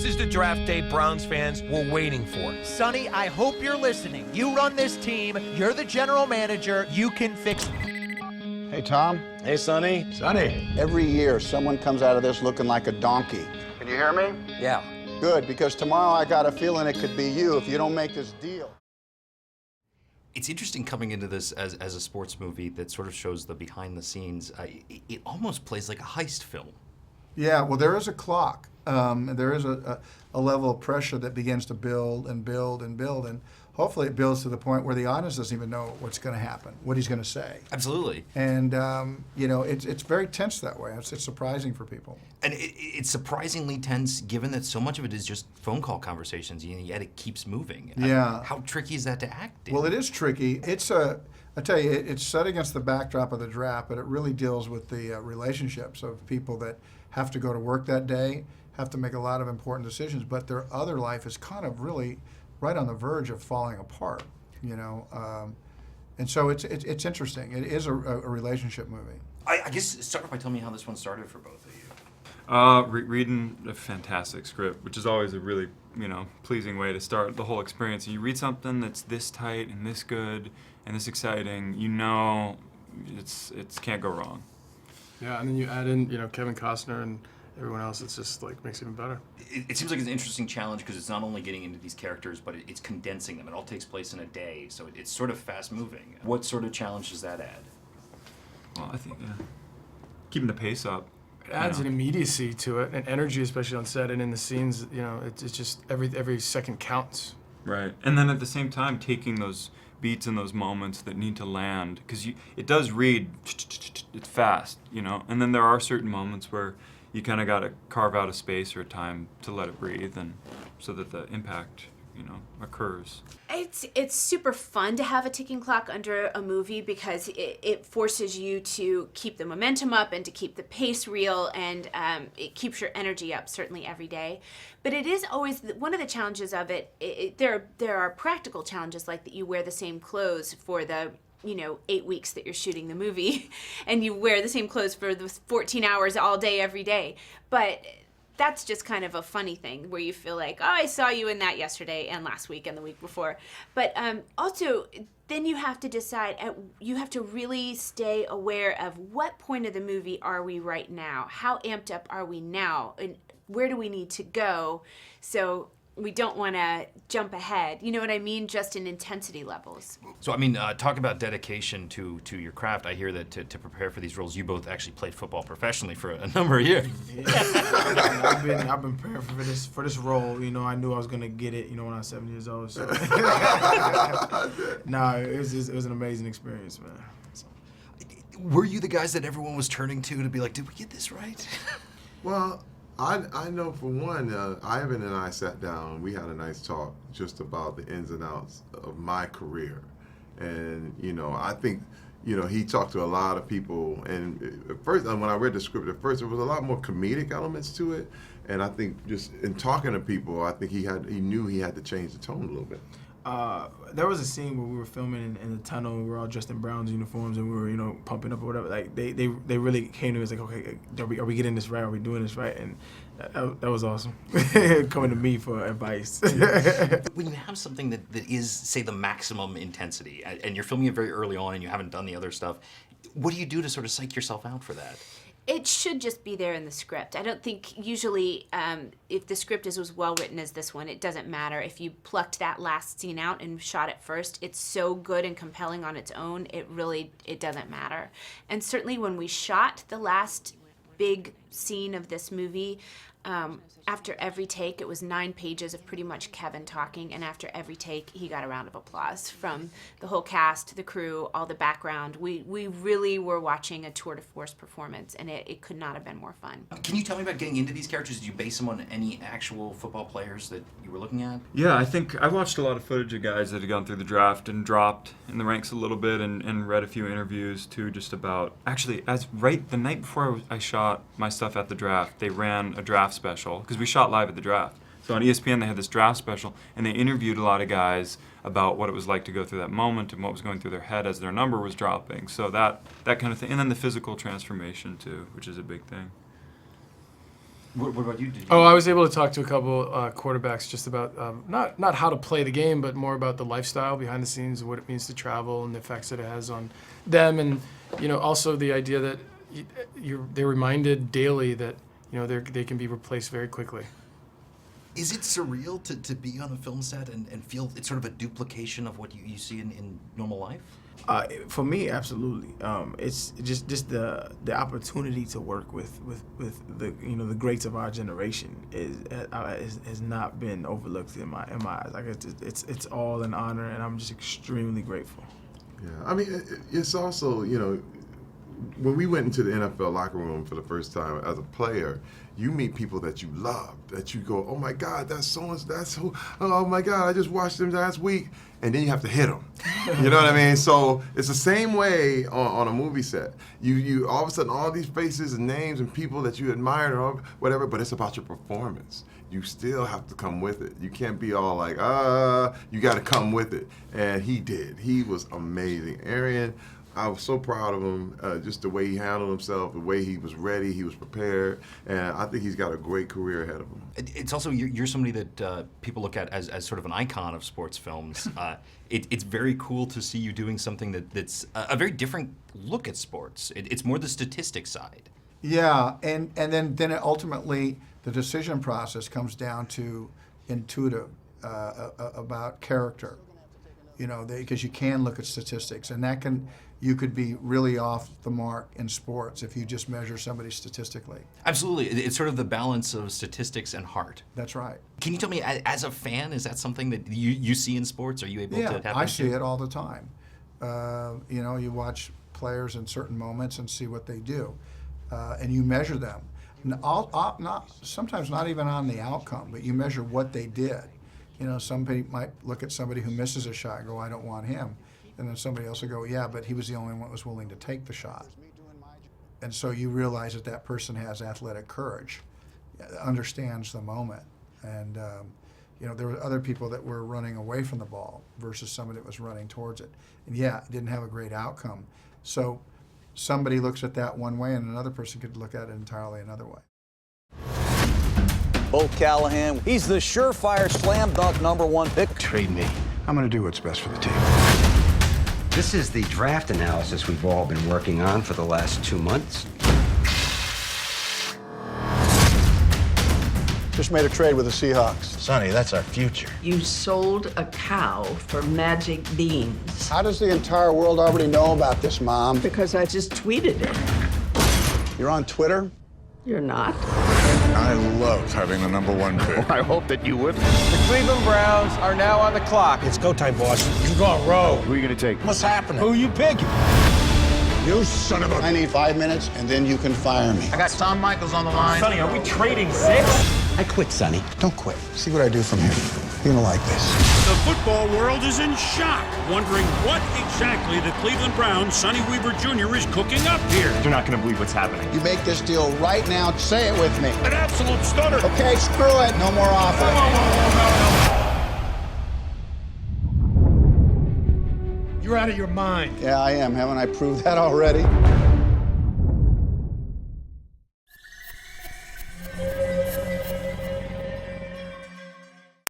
is the draft day Browns fans were waiting for. Sonny, I hope you're listening. You run this team. You're the general manager. You can fix it. Hey, Tom. Hey, Sonny. Sonny. Every year, someone comes out of this looking like a donkey. Can you hear me? Yeah. Good, because tomorrow I got a feeling it could be you if you don't make this deal. It's interesting coming into this as a sports movie that sort of shows the behind the scenes. It almost plays like a heist film. Yeah, well, there is a clock. There is a level of pressure that begins to build and build and build, and hopefully it builds to the point where the audience doesn't even know what's going to happen, what he's going to say. Absolutely. And you know, it's very tense that way. It's surprising for people. And it's surprisingly tense, given that so much of it is just phone call conversations, yet it keeps moving. Yeah. How tricky is that to act in? Well, it is tricky. I tell you, it's set against the backdrop of the draft, but it really deals with the relationships of people that have to go to work that day, have to make a lot of important decisions, but their other life is kind of really right on the verge of falling apart, you know. And so it's interesting. It is a relationship movie. I guess start off by telling me how this one started for both of you. Reading a fantastic script, which is always a really, pleasing way to start the whole experience. And you read something that's this tight and this good and this exciting, it's can't go wrong. Yeah, and then you add in, Kevin Costner and everyone else. It's just makes it even better. It seems like it's an interesting challenge because it's not only getting into these characters, but it's condensing them. It all takes place in a day, so it's sort of fast moving. What sort of challenge does that add? Well, I think keeping the pace up. It adds an immediacy to it, and energy, especially on set and in the scenes. It's just every second counts. Right, and then at the same time, taking those beats and those moments that need to land, because it does read, it's fast, and then there are certain moments where you kind of got to carve out a space or a time to let it breathe, and so that the impact, occurs. It's super fun to have a ticking clock under a movie because it forces you to keep the momentum up and to keep the pace real, and it keeps your energy up certainly every day. But it is always one of the challenges of it. There are practical challenges, like that you wear the same clothes for the 8 weeks that you're shooting the movie, and you wear the same clothes for the 14 hours all day every day. But that's just kind of a funny thing where you feel like, oh, I saw you in that yesterday and last week and the week before. But also, then you have to decide, you have to really stay aware of what point of the movie are we right now? How amped up are we now? And where do we need to go? So we don't want to jump ahead. You know what I mean? Just in intensity levels. So, talk about dedication to your craft. I hear that to prepare for these roles, you both actually played football professionally for a number of years. Yeah. I've been preparing for this role. I knew I was gonna get it. When I was 7 years old. So. It was an amazing experience, man. So. Were you the guys that everyone was turning to be like, did we get this right? Well, I know for one, Ivan and I sat down, we had a nice talk just about the ins and outs of my career. And, I think, he talked to a lot of people. And at first, when I read the script at first, there was a lot more comedic elements to it. And I think just in talking to people, I think he knew he had to change the tone a little bit. There was a scene where we were filming in the tunnel. We were all dressed in Browns uniforms, and we were, pumping up or whatever. Like they really came to us like, okay, are we getting this right? Are we doing this right? And that was awesome. Coming to me for advice. When you have something that is, say, the maximum intensity, and you're filming it very early on, and you haven't done the other stuff, what do you do to sort of psych yourself out for that? It should just be there in the script. I don't think usually if the script is as well written as this one, it doesn't matter. If you plucked that last scene out and shot it first, it's so good and compelling on its own, it doesn't matter. And certainly when we shot the last big scene of this movie, after every take, it was 9 pages of pretty much Kevin talking, and after every take, he got a round of applause from the whole cast, the crew, all the background. We really were watching a tour de force performance, and it could not have been more fun. Can you tell me about getting into these characters? Did you base them on any actual football players that you were looking at? Yeah, I think I watched a lot of footage of guys that had gone through the draft and dropped in the ranks a little bit, and read a few interviews too, just about, actually, the night before I shot my stuff at the draft, they ran a draft special, because we shot live at the draft. So on ESPN they had this draft special, and they interviewed a lot of guys about what it was like to go through that moment and what was going through their head as their number was dropping. So that kind of thing, and then the physical transformation too, which is a big thing. What about you? Oh, I was able to talk to a couple quarterbacks just about not how to play the game, but more about the lifestyle behind the scenes, what it means to travel, and the effects that it has on them, and also the idea that they're reminded daily that they can be replaced very quickly. Is it surreal to be on a film set and feel it's sort of a duplication of what you see in normal life? For me, absolutely. It's just the opportunity to work with the the greats of our generation has not been overlooked in my eyes. Like it's all an honor, and I'm just extremely grateful. Yeah, I mean, it's also when we went into the NFL locker room for the first time as a player, you meet people that you love, that you go, oh my God, that's who, oh my God, I just watched them last week. And then you have to hit them. You know what I mean? So it's the same way on a movie set. You all of a sudden, all these faces and names and people that you admire or whatever, but it's about your performance. You still have to come with it. You can't be all like, you got to come with it. And he did. He was amazing. Arian, I was so proud of him, just the way he handled himself, the way he was ready, he was prepared, and I think he's got a great career ahead of him. It's also, you're somebody that people look at as sort of an icon of sports films. It's very cool to see you doing something that's a very different look at sports. It's more the statistics side. Yeah, and then it ultimately, the decision process comes down to intuitive, about character. Because you can look at statistics, and you could be really off the mark in sports if you just measure somebody statistically. Absolutely. It's sort of the balance of statistics and heart. That's right. Can you tell me, as a fan, is that something that you see in sports? Are you able to tap into? Yeah, I see it all the time. You watch players in certain moments and see what they do, and you measure them. Sometimes not even on the outcome, but you measure what they did. Somebody might look at somebody who misses a shot and go, I don't want him. And then somebody else will go, yeah, but he was the only one that was willing to take the shot. And so you realize that person has athletic courage, understands the moment. And, there were other people that were running away from the ball versus somebody that was running towards it. And yeah, it didn't have a great outcome. So somebody looks at that one way and another person could look at it entirely another way. Bolt Callahan, he's the surefire slam dunk #1 pick. Trade me. I'm going to do what's best for the team. This is the draft analysis we've all been working on for the last 2 months. Just made a trade with the Seahawks. Sonny, that's our future. You sold a cow for magic beans. How does the entire world already know about this, Mom? Because I just tweeted it. You're on Twitter? You're not. I love having the #1 pick. I hope that you would. The Cleveland Browns are now on the clock. It's go time, boss. You're going rogue. Who are you going to take? What's happening? Who you picking? You son of a... I need 5 minutes, and then you can fire me. I got Tom Michaels on the line. Sonny, are we trading 6? I quit, Sonny. Don't quit. See what I do from here. You're going to like this. The football world is in shock, wondering what exactly the Cleveland Browns' Sonny Weaver Jr. is cooking up here. You're not going to believe what's happening. You make this deal right now. Say it with me. An absolute stunner. Okay, screw it. No more offer. You're out of your mind. Yeah, I am. Haven't I proved that already?